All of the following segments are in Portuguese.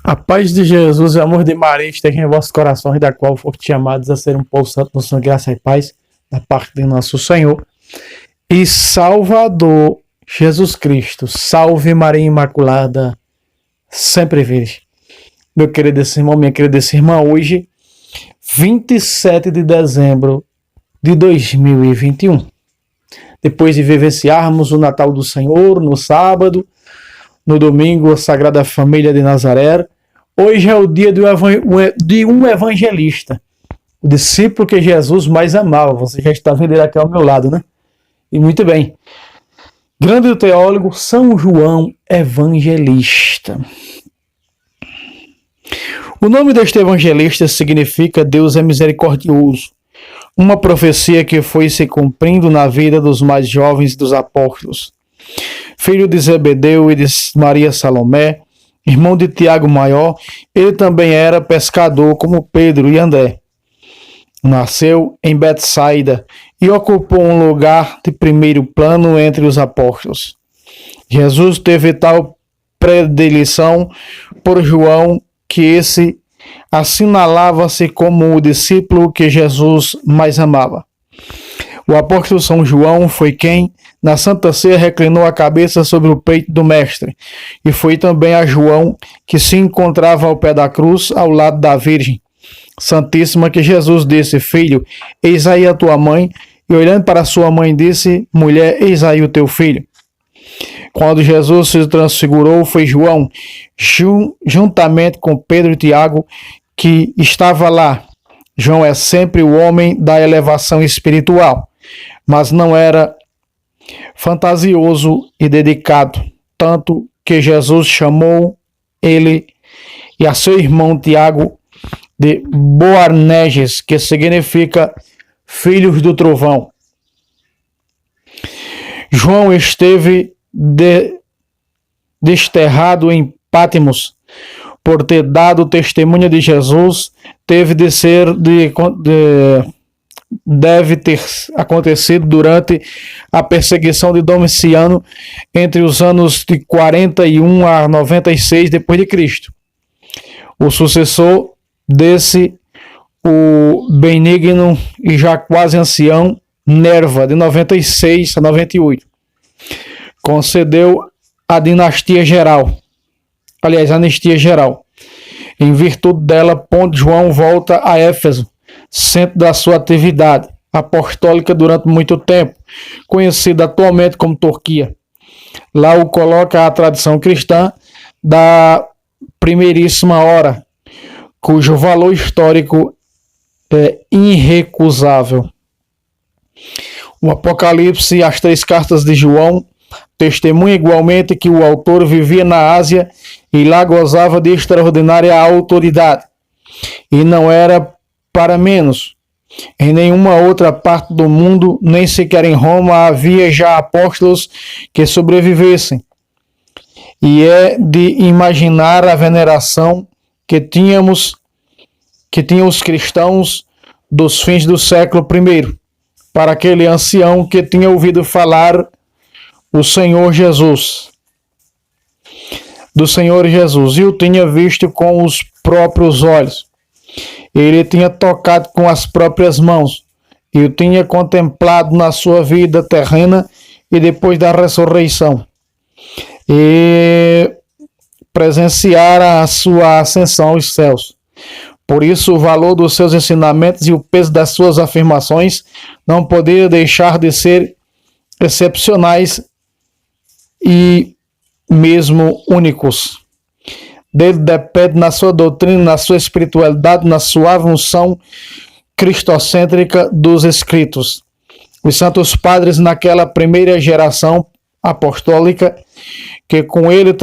A paz de Jesus e o amor de Maria estejam em vossos corações, da qual foste chamados a ser um povo santo no sangue, graça e paz, da parte de nosso Senhor e Salvador Jesus Cristo. Salve Maria Imaculada, sempre virgem. Meu querido irmão, minha querida irmã, hoje, 27 de dezembro de 2021. Depois de vivenciarmos o Natal do Senhor no sábado, no domingo, a Sagrada Família de Nazaré, hoje é o dia de um evangelista, o discípulo que Jesus mais amava. Você já está vendo ele aqui ao meu lado, né? E muito bem. Grande teólogo São João Evangelista. O nome deste evangelista significa Deus é misericordioso, uma profecia que foi se cumprindo na vida dos mais jovens dos apóstolos. Filho de Zebedeu e de Maria Salomé, irmão de Tiago Maior, ele também era pescador como Pedro e André. Nasceu em Betsaida e ocupou um lugar de primeiro plano entre os apóstolos. Jesus teve tal predileção por João que esse assinalava-se como o discípulo que Jesus mais amava. O apóstolo São João foi quem, na Santa Ceia, reclinou a cabeça sobre o peito do Mestre, e foi também a João que se encontrava ao pé da cruz, ao lado da Virgem Santíssima, que Jesus disse: Filho, eis aí a tua mãe, e olhando para sua mãe disse: Mulher, eis aí o teu filho. Quando Jesus se transfigurou, foi João, juntamente com Pedro e Tiago, que estava lá. João é sempre o homem da elevação espiritual, mas não era fantasioso e dedicado, tanto que Jesus chamou ele e a seu irmão Tiago de Boanerges, que significa filhos do trovão. João esteve desterrado em Pátimos por ter dado testemunho de Jesus. Deve ter acontecido durante a perseguição de Domiciano entre os anos de 41 a 96 depois de Cristo. O sucessor desse, o benigno e já quase ancião Nerva, de 96 a 98, concedeu a anistia geral. Em virtude dela, Ponto João volta a Éfeso, centro da sua atividade apostólica durante muito tempo, conhecida atualmente como Turquia. Lá o coloca a tradição cristã da primeiríssima hora, cujo valor histórico é irrecusável. O Apocalipse e as 3 cartas de João testemunham igualmente que o autor vivia na Ásia e lá gozava de extraordinária autoridade. E não era para menos. Em nenhuma outra parte do mundo, nem sequer em Roma, havia já apóstolos que sobrevivessem. E é de imaginar a veneração que tinham os cristãos dos fins do século I para aquele ancião que tinha ouvido falar do Senhor Jesus, e o tinha visto com os próprios olhos. Ele tinha tocado com as próprias mãos, e o tinha contemplado na sua vida terrena e depois da ressurreição, e presenciara a sua ascensão aos céus. Por isso, o valor dos seus ensinamentos e o peso das suas afirmações não poderia deixar de ser excepcionais e mesmo únicos. Dele depende na sua doutrina, na sua espiritualidade, na suave unção cristocêntrica dos escritos. Os santos padres naquela primeira geração apostólica, que com ele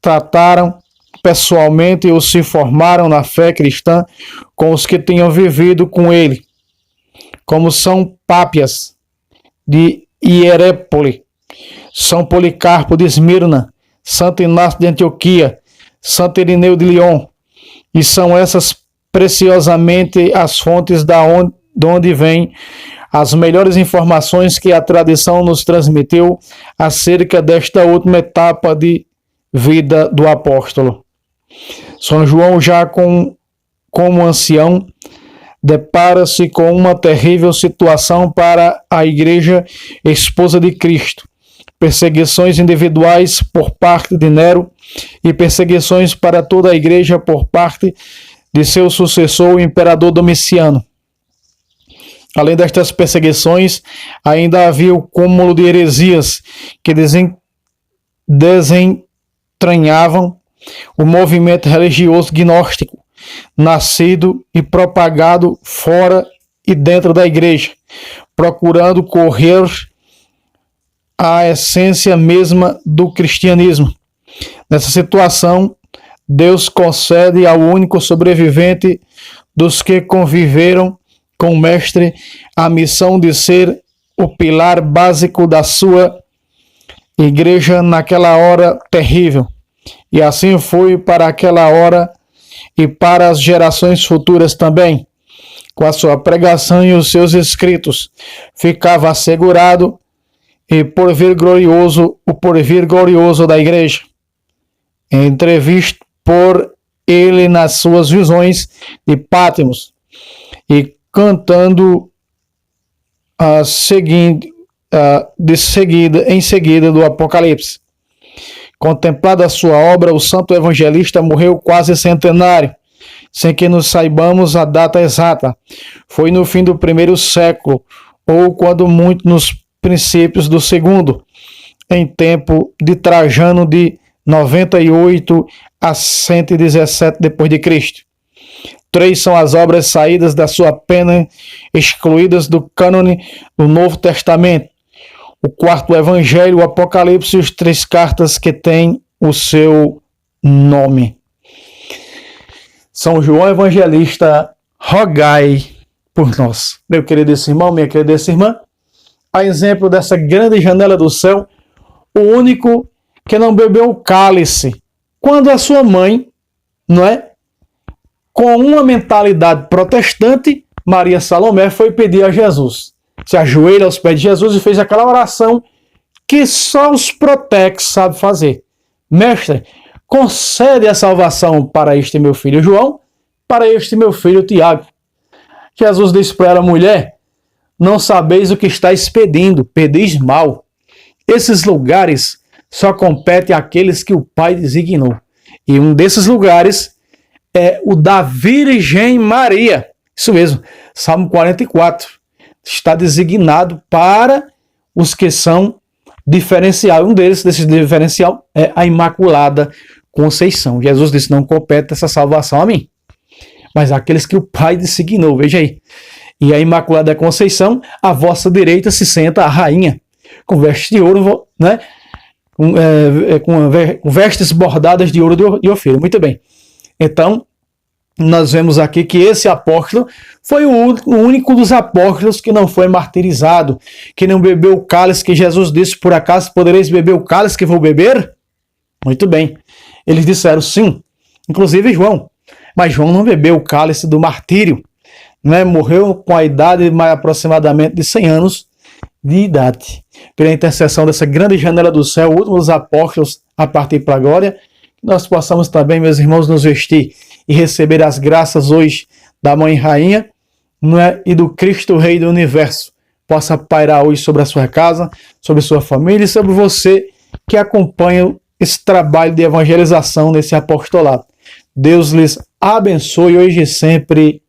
trataram pessoalmente ou se formaram na fé cristã com os que tinham vivido com ele, como São Pápias de Hierépole, São Policarpo de Esmirna, Santo Inácio de Antioquia, Santo Irineu de Lyon, e são essas preciosamente as fontes de onde vêm as melhores informações que a tradição nos transmitiu acerca desta última etapa de vida do apóstolo. São João, já como ancião, depara-se com uma terrível situação para a igreja esposa de Cristo. Perseguições individuais por parte de Nero e perseguições para toda a igreja por parte de seu sucessor, o imperador Domiciano. Além destas perseguições, ainda havia o cúmulo de heresias que desentranhavam o movimento religioso gnóstico, nascido e propagado fora e dentro da igreja, procurando correr a essência mesma do cristianismo. Nessa situação, Deus concede ao único sobrevivente dos que conviveram com o Mestre a missão de ser o pilar básico da sua igreja naquela hora terrível. E assim foi para aquela hora e para as gerações futuras também. Com a sua pregação e os seus escritos, ficava assegurado e o porvir glorioso da igreja. Entrevisto por ele nas suas visões de Patmos e cantando em seguida do Apocalipse. Contemplada a sua obra, o santo evangelista morreu quase centenário, sem que nos saibamos a data exata. Foi no fim do primeiro século, ou quando muito nos princípios do segundo, em tempo de Trajano de 98 a 117 d.C. 3 são as obras saídas da sua pena, excluídas do cânone do Novo Testamento. O quarto Evangelho, o Apocalipse e as 3 cartas que têm o seu nome. São João Evangelista, rogai por nós. Meu querido irmão, minha querida irmã, a exemplo dessa grande janela do céu, o único que não bebeu o cálice, quando a sua mãe, não é? Com uma mentalidade protestante, Maria Salomé foi pedir a Jesus. Se ajoelha aos pés de Jesus e fez aquela oração que só os protex sabem fazer. Mestre, concede a salvação para este meu filho João, para este meu filho Tiago. Jesus disse para ela, mulher, não sabeis o que estáis pedindo, pedis mal. Esses lugares só competem àqueles que o Pai designou. E um desses lugares é o da Virgem Maria. Isso mesmo, Salmo 44. Está designado para os que são diferencial. Um desses diferencial é a Imaculada Conceição. Jesus disse, não compete essa salvação a mim, mas aqueles que o Pai designou. Veja aí. E a Imaculada Conceição, à vossa direita se senta a rainha, com vestes de ouro, né? Com vestes bordadas de ouro de Ofiro. Muito bem. Então, nós vemos aqui que esse apóstolo foi o único dos apóstolos que não foi martirizado, que não bebeu o cálice que Jesus disse, por acaso podereis beber o cálice que vou beber? Muito bem. Eles disseram sim, inclusive João. Mas João não bebeu o cálice do martírio, né? Morreu com a idade de aproximadamente de 100 anos de idade. Pela intercessão dessa grande janela do céu, o último dos apóstolos a partir para a glória, que nós possamos também, meus irmãos, nos vestir e receber as graças hoje da Mãe Rainha, não é? E do Cristo Rei do Universo. Possa pairar hoje sobre a sua casa, sobre sua família e sobre você que acompanha esse trabalho de evangelização nesse apostolado. Deus lhes abençoe hoje e sempre.